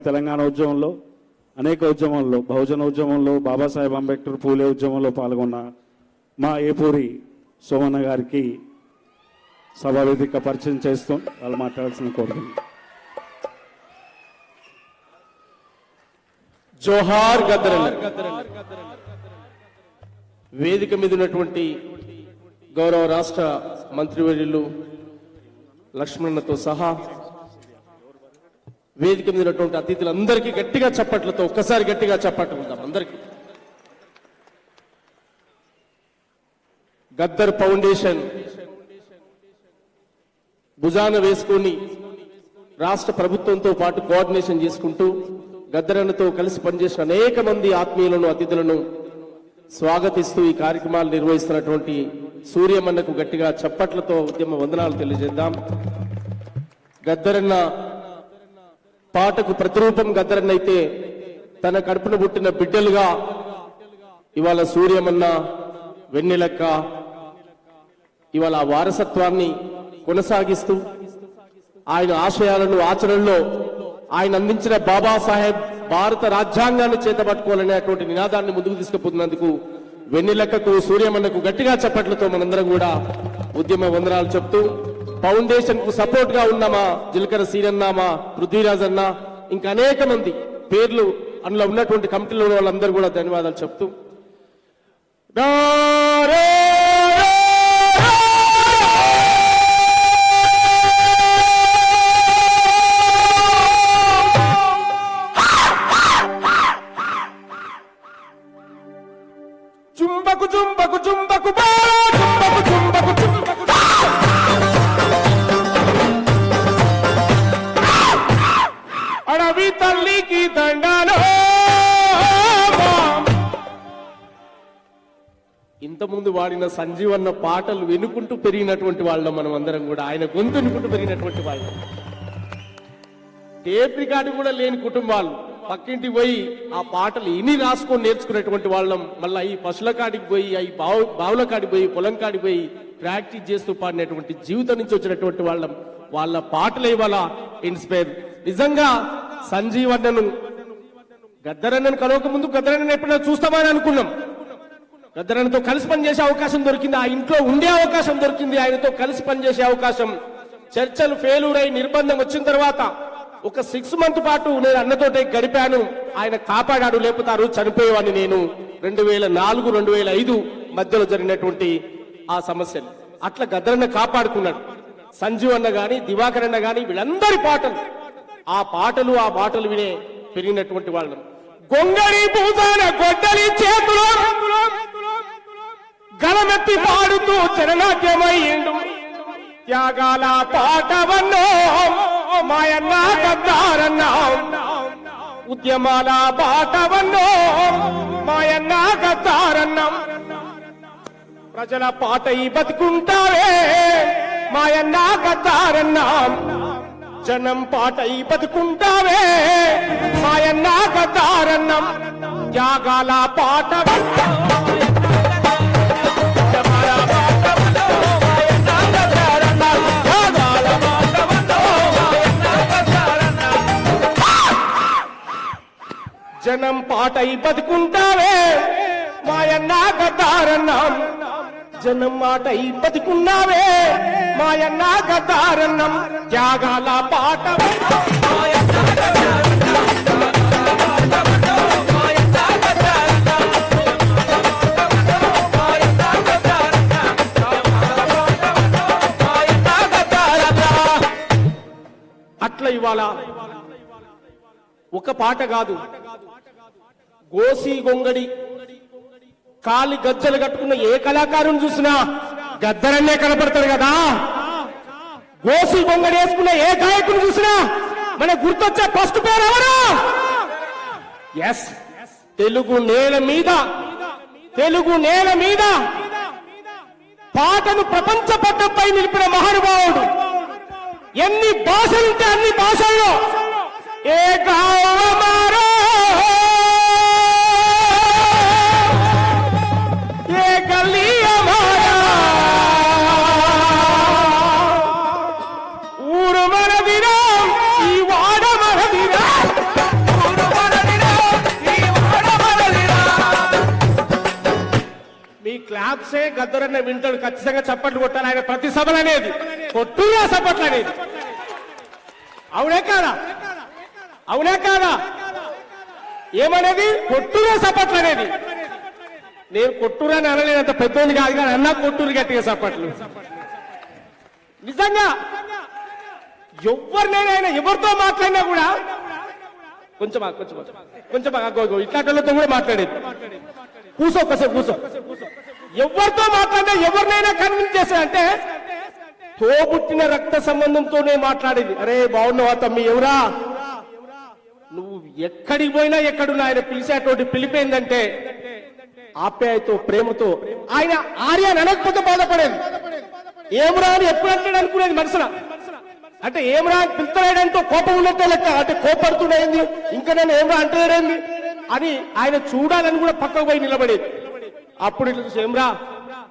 తెలంగాణ ఉద్యమంలో అనేక ఉద్యమాల్లో బహుజన ఉద్యమంలో బాబాసాహెబ్ అంబేద్కర్ పూలే ఉద్యమంలో పాల్గొన్న మా ఏపూరి సోమన్న గారికి సభావేదిక పరిచయం చేస్తూ వాళ్ళు మాట్లాడాల్సిన కోరుతుంది. జోహార్ గద్దరన్న. వేదిక మీద ఉన్నటువంటి గౌరవ రాష్ట్ర మంత్రివర్యులు లక్ష్మణతో సహా వేదిక మీద ఉన్నటువంటి అతిథులందరికీ గట్టిగా చప్పట్లతో ఒక్కసారి గట్టిగా చప్పట్టుకుందాం. అందరికీ గద్దర్ ఫౌండేషన్ భుజాన వేసుకొని రాష్ట్ర ప్రభుత్వంతో పాటు కోఆర్డినేషన్ చేసుకుంటూ గద్దరన్నతో కలిసి పనిచేసిన అనేక మంది ఆత్మీయులను అతిథులను స్వాగతిస్తూ ఈ కార్యక్రమాలు నిర్వహిస్తున్నటువంటి సూర్యమన్నకు గట్టిగా చప్పట్లతో ఉద్యమ వందనాలు తెలియజేద్దాం. గద్దరన్న పాటకు ప్రతిరూపం గద్దరన్న అయితే తన కడుపున పుట్టిన బిడ్డలుగా ఇవాళ సూర్యమన్న, వెన్నెలక్క ఇవాళ ఆ వారసత్వాన్ని కొనసాగిస్తూ ఆయన ఆశయాలను ఆచరణలో ఆయన అందించిన బాబాసాహెబ్ భారత రాజ్యాంగాన్ని చేతపట్టుకోవాలనేటువంటి నినాదాన్ని ముందుకు తీసుకుపోతున్నందుకు వెన్నెలక్కకు, సూర్యమన్నకు గట్టిగా చప్పట్లతో మనందరం కూడా ఉద్యమ వందనాలు చెప్తూ ఫౌండేషన్ కు సపోర్ట్ గా ఉన్న మా జిలకర సీనన్న, మా పృథ్వీరాజ్ అన్న, ఇంకా అనేక మంది పేర్లు అందులో ఉన్నటువంటి కమిటీలో వాళ్ళందరూ కూడా ధన్యవాదాలు చెప్తూ చుంబకు చుంబకు చుంబకు చుంబకు చుంబకు చుంబకు అడవి తల్లికి దండాలు. ఇంతకుముందు వాడిన సంజీవన్న పాటలు వినుకుంటూ పెరిగినటువంటి వాళ్ళం మనం అందరం కూడా, ఆయన గొంతు వినుకుంటూ పెరిగినటువంటి వాళ్ళు. టేప్ రికార్డు కూడా లేని కుటుంబాలు పక్కింటికి పోయి ఆ పాటలు ఇని రాసుకొని నేర్చుకునేటువంటి వాళ్ళం. మళ్ళీ ఈ పశుల కాడికి పోయి, ఈ బావుల కాడికి పోయి, పొలం కాడికి పోయి ప్రాక్టీస్ చేస్తూ పాడినటువంటి జీవితం నుంచి వచ్చినటువంటి వాళ్ళం. వాళ్ళ పాటలు ఇవాళ ఇన్స్పైర్. నిజంగా సంజీవన్నను, గద్దరన్నను కలవక ముందు గద్దరన్నను ఎప్పుడైనా చూస్తామని అనుకున్నాం. గద్దరన్నతో కలిసి పనిచేసే అవకాశం దొరికింది, ఆ ఇంట్లో ఉండే అవకాశం దొరికింది, ఆయనతో కలిసి పనిచేసే అవకాశం. చర్చలు ఫెయిల్యూర్ అయి నిర్బంధం వచ్చిన తర్వాత ఒక 6 months పాటు నేను అన్నతోటే గడిపాను. ఆయన కాపాడాడు, లేపుతారు చనిపోయేవాడిని నేను. 2004, 2005 మధ్యలో జరిగినటువంటి ఆ సమస్యలు అట్లా గద్దరన్న కాపాడుకున్నాడు. సంజీవ్ అన్న గాని, దివాకర్ అన్న గాని వీళ్ళందరి పాటలు, ఆ పాటలు వినే పెరిగినటువంటి వాళ్ళం. గొంగడి పూజాన గొడ్డలి చేతులు గలమెత్తి పాడుతూ చరణాట్యమయ్యిండు. త్యాగాల పాటవన్నో మాయన్న గద్దారన్న, ఉద్యమాల పాటవన్నో మాయన్న గద్దారన్న. ప్రజల పాటై బతుకుంటావే మాయన్న గద్దారన్న, జనం పాటై బతుకుంటావే మాయన్న గద్దారన్న. త్యాగాల పాటవన్నో జనం పాటై బతుకుంటావే మాయన్న గద్దారన్నం, జనం మాటై బతుకున్నావే మాయన్న గద్దారన్నం. త్యాగాల పాట అట్లా ఇవాళ ఒక పాట కాదు, గోసి గొంగడి కాలి గజ్జలు కట్టుకున్న ఏ కళాకారుని చూసినా గద్దరన్నే కనపడతాడు కదా. గోసి గొంగడి వేసుకున్న ఏ గాయకుని చూసినా మన గుర్తొచ్చే ఫస్ట్ పేరు ఎవరు? ఎస్, తెలుగు నేల మీద పాటను ప్రపంచ పట్టంపై నిలిపిన మహానుభావుడు. ఎన్ని భాషలుంటే అన్ని భాషల్లో ఏ గావమారో ఏ గల్లీ అమారా, ఊరు మనదిరా, ఈ వాడ మనదిరా. చెప్తే గద్దరన్న వింటాడు, ఖచ్చితంగా చప్పట్లు కొట్టాలి. ఆయన ప్రతి సభలు అనేది కొట్టుగా చప్పట్లు అనేది. అవునే కాదా? అవునే కాదా? ఏమనేది? కొట్టుగా చప్పట్లు అనేది. నేను కొట్టురని అనలేనంత పెద్దోని కాదు, కానీ అన్నా కొట్టూరు గట్టిగా చప్పట్లు. నిజంగా ఎవరినైనా ఎవరితో మాట్లాడినా కూడా కొంచెం ఇట్లాంటితో కూడా మాట్లాడేది. కూసో ఒకసారి కూసో. ఎవరితో మాట్లాడినా ఎవరినైనా కన్విన్స్ చేశాడంటే తోబుట్టిన రక్త సంబంధంతోనే మాట్లాడేది. అరే బాగున్నావా తమ్మి, ఎవరా నువ్వు, ఎక్కడికి పోయినా ఎక్కడున్నా ఆయన పిలిచేటువంటి పిలిపోయిందంటే ఆప్యాయతో ప్రేమతో. ఆయన ఆర్య అనకపోతే బాధపడేది. ఏమరా అని ఎప్పుడు అంటాడు అనుకునేది మనసున. అంటే ఏమరా పిలుతలేడంటూ కోపం ఉన్నట్టే లెక్క. అంటే కోపడుతున్నాయింది, ఇంకా నేను ఏమరా అంటలేడండి అని ఆయన చూడాలని కూడా పక్కకు పోయి నిలబడేది. అప్పుడు ఇట్లా చూసి ఏమరా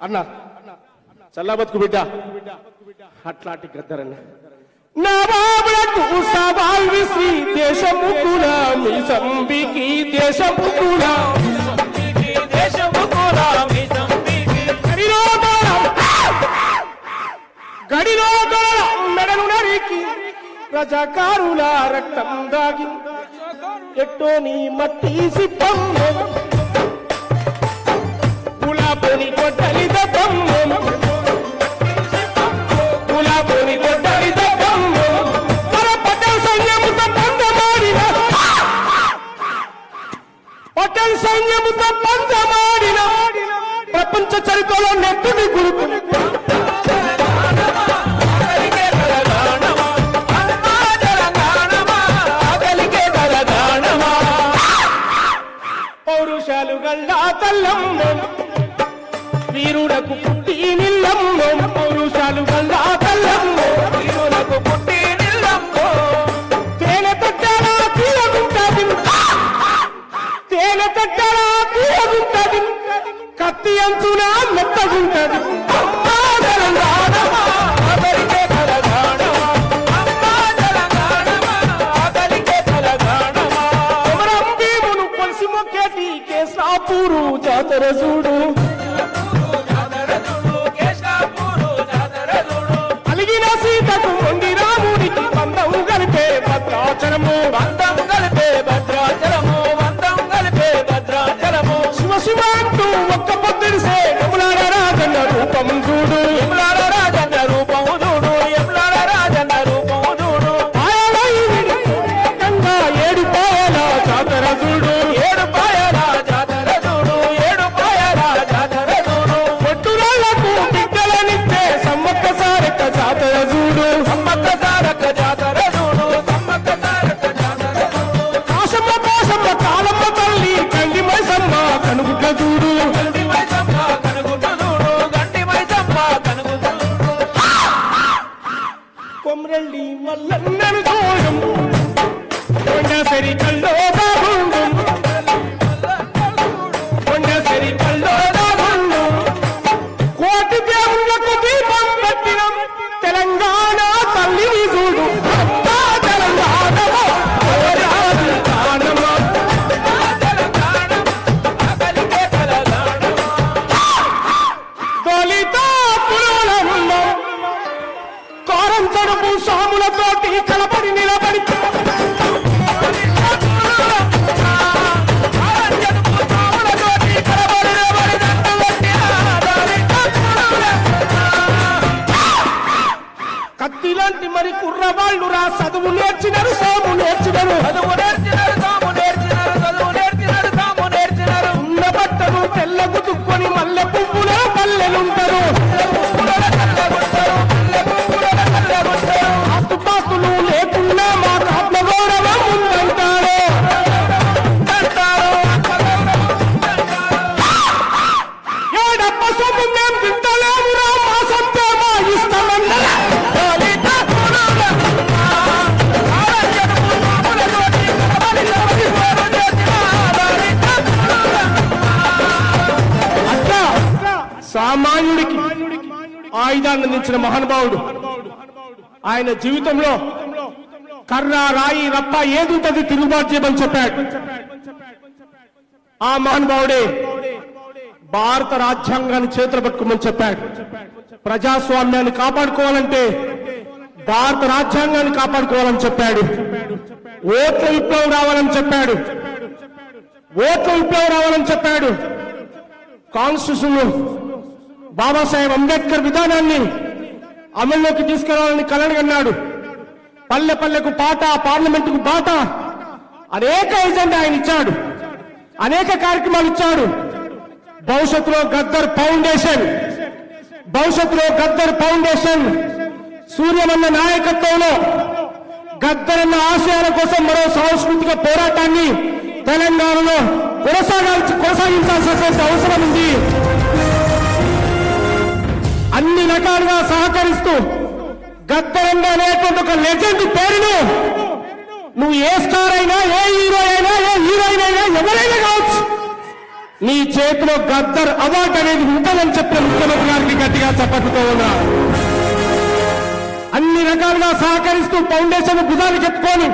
అన్నా చల్లా బతుకు బిడ్డ, అట్లాంటి గద్దరన్న. నా బాబులకు సవాల్ విసి దేశము కూడా మీ సంబికి దేశము కూడా గడిలో మెడలు నరికి ప్రజాకారుల రక్తం దాగి ఎట్టో నీ మట్టి సిప్పం గులాబోని కొట్టలి దప్పం గులాబోని కొట్టలి దప్పం పటేల్ సైన్యముతో పందమాడిన పటేల్ సైన్యముతో పందమాడిన ప్రపంచ చరిత్రలో నెట్టుని గురుపు పౌరుషాలు గల్లా తల్లమ్మ వీరులకు పుట్టి నిల్లమ్మ పౌరుషాలు గల్లా తల్లమ్మ వీరులకు పుట్టి నిల్లమ్మ తేనె తట్టాలా తీయగుంటది తేనె తట్టాలా తీయగుంటది కత్తి అంచున మెత్తగుంటది కేశాపూరు జాతర చూడు అలిగిన సీతకు మొండి రాముడికి బంధం కలిపే భద్రాచలము బంధం కలిపే భద్రాచలము బంధం కలిపే భద్రాచలము శివ శివ అంటూ ఒక్క పొద్దుడిసే యములాడ రాజన్న రూపం చూడు యములాడ రాజన్న రూపం చూడు యములాడ రాజన్న రూపం చూడు గంగా ఏడు పాయల జాతర చూడు ఏడు పాయల జాతర చూడు ఏడు పాయల జాతర చూడు పొట్టురాళ్లకు బిడ్డలనిచ్చే సమ్మక్క సారక్క జాతర చూడు సమ్మక్క సారక్క జాతర చూడు సమ్మక్క సారక్క జాతర చూడు కాశమ్మ కాశమ్మ కాలమ్మ తల్లి గండి మైసమ్మ కనుగుడ్ల చూడు గండి మైసమ్మ కనుగుడ్ల చూడు గండి మైసమ్మ కనుగుడ్ల చూడు కొమ్రెల్లి మల్లన్నను చూడు కొండసరి కల్లో బాగుండు కొండసరి కల్లో బాగుండు కోటి దేవుళ్ళకు దీపం పెట్టిన తెలంగాణ తల్లిని చూడు తెలంగాణమో దళిత పురులమ్మ కారం తడుపు సాములతోటి కలపడి నిలబడి కత్తిలాంటి మరి కుర్రవాళ్ళు రా చదువు నేర్చినారు సాము నేర్చినారు చదువు నేర్చినారు సాము నేర్చినారు చదువు నేర్చినారు సాము నేర్చినారు ఉన్న బట్టలు తెల్లకు తుక్కొని మల్లె పువ్వుల పల్లెలుంటారు ఆస్తుపాస్తులు లేకున్నా మా ఆత్మగౌరవం ఉందంటారు ఏడప్ప సొమ్ము మేం తింటలేమురా మా సొంతే మా ఇష్టమన్నా సామాన్యుడికి ఆయుధాన్ని అందించిన మహానుభావుడు. ఆయన జీవితంలో కర్ర రాయి రప్ప ఏదుంటది తిరుగుబాటు చేయమని చెప్పాడు. ఆ మహానుభావుడే భారత రాజ్యాంగాన్ని చేతులు పట్టుకోమని చెప్పాడు. ప్రజాస్వామ్యాన్ని కాపాడుకోవాలంటే భారత రాజ్యాంగాన్ని కాపాడుకోవాలని చెప్పాడు. ఓట్ల విప్లవం రావాలని చెప్పాడు. ఓట్ల విప్లవం రావాలని చెప్పాడు. కాన్స్టిట్యూషన్ బాబాసాహెబ్ అంబేద్కర్ విధానాన్ని అమల్లోకి తీసుకురావాలని కలలుగన్నాడు. పల్లె పల్లెకు పాట, పార్లమెంటుకు బాట, అనేక ఎజెండా ఆయన ఇచ్చాడు. అనేక కార్యక్రమాలు ఇచ్చాడు. భవిష్యత్తులో గద్దర్ ఫౌండేషన్ సూర్యమన్న నాయకత్వంలో గద్దరన్న ఆశయాల కోసం మరో సాంస్కృతిక పోరాటాన్ని తెలంగాణలో కొనసాగించాల్సిన అవసరం ఉంది. అన్ని రకాలుగా సహకరిస్తూ గద్దరన్న అనేటువంటి ఒక లెజెండ్ పేరును నువ్వు ఏ స్టార్ అయినా, ఏ హీరో అయినా, ఏ హీరోయిన్ అయినా, ఎవరైనా కావచ్చు, నీ చేతిలో గద్దర్ అవార్డు అనేది ఉంటుందని చెప్పిన ముఖ్యమంత్రి గారికి గట్టిగా చప్పట్లతో ఉన్నా. అన్ని రకాలుగా సహకరిస్తూ ఫౌండేషన్ భుజాన్ని చెప్పుకొని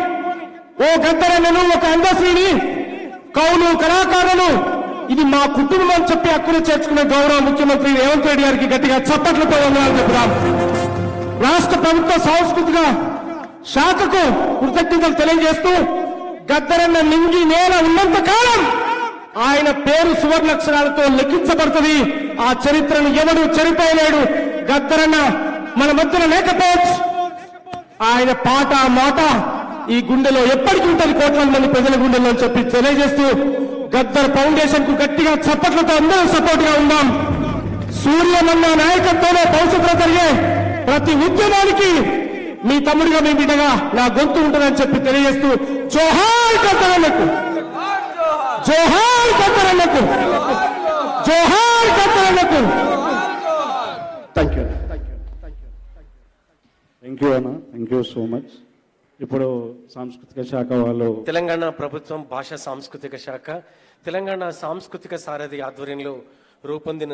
ఓ గద్దరన్నను, ఒక అందశ్రీని, కవులు, కళాకారులు, ఇది మా కుటుంబం అని చెప్పి హక్కును చేర్చుకునే గౌరవ ముఖ్యమంత్రి రేవంత్ రెడ్డి గారికి గట్టిగా చప్పట్లతో ఉండాలని చెప్తాం. రాష్ట్ర ప్రభుత్వ సాంస్కృతిక శాఖకు కృతజ్ఞతలు తెలియజేస్తూ గద్దరన్న నింగి నేల ఉన్నంత కాలం ఆయన పేరు సువర్ణాక్షరాలతో లెక్కించబడుతుంది. ఆ చరిత్రను ఎవడు చెరిపోయలేడు. గద్దరన్న మన మధ్యన లేకపోవచ్చు, ఆయన పాట మాట ఈ గుండెలో ఎప్పటికీ ఉంటుంది, కోట్లాది మంది ప్రజల గుండెల్లో అని చెప్పి తెలియజేస్తూ గద్దర్ ఫౌండేషన్ కు గట్టిగా చప్పట్లతో అందరం సపోర్ట్ గా ఉందాం. సూర్యమన్న నాయకత్వంలో భవిష్యత్తులో జరిగే ప్రతి ఉద్యమానికి మీ తమ్ముడిగా, మీ బిడ్డగా నా గొంతు ఉంటుందని చెప్పి తెలియజేస్తూ జోహార్ గద్దరన్నకు, జోహార్ గద్దరన్నకు, జోహార్ గద్దరన్నకు. Thank you. థ్యాంక్ యూ అన్న, థ్యాంక్ యూ సో మచ్. ఇప్పుడు సాంస్కృతిక శాఖ వాళ్ళు, తెలంగాణ ప్రభుత్వం భాషా సాంస్కృతిక శాఖ, తెలంగాణ సాంస్కృతిక సారథి ఆధ్వర్యంలో రూపొందిన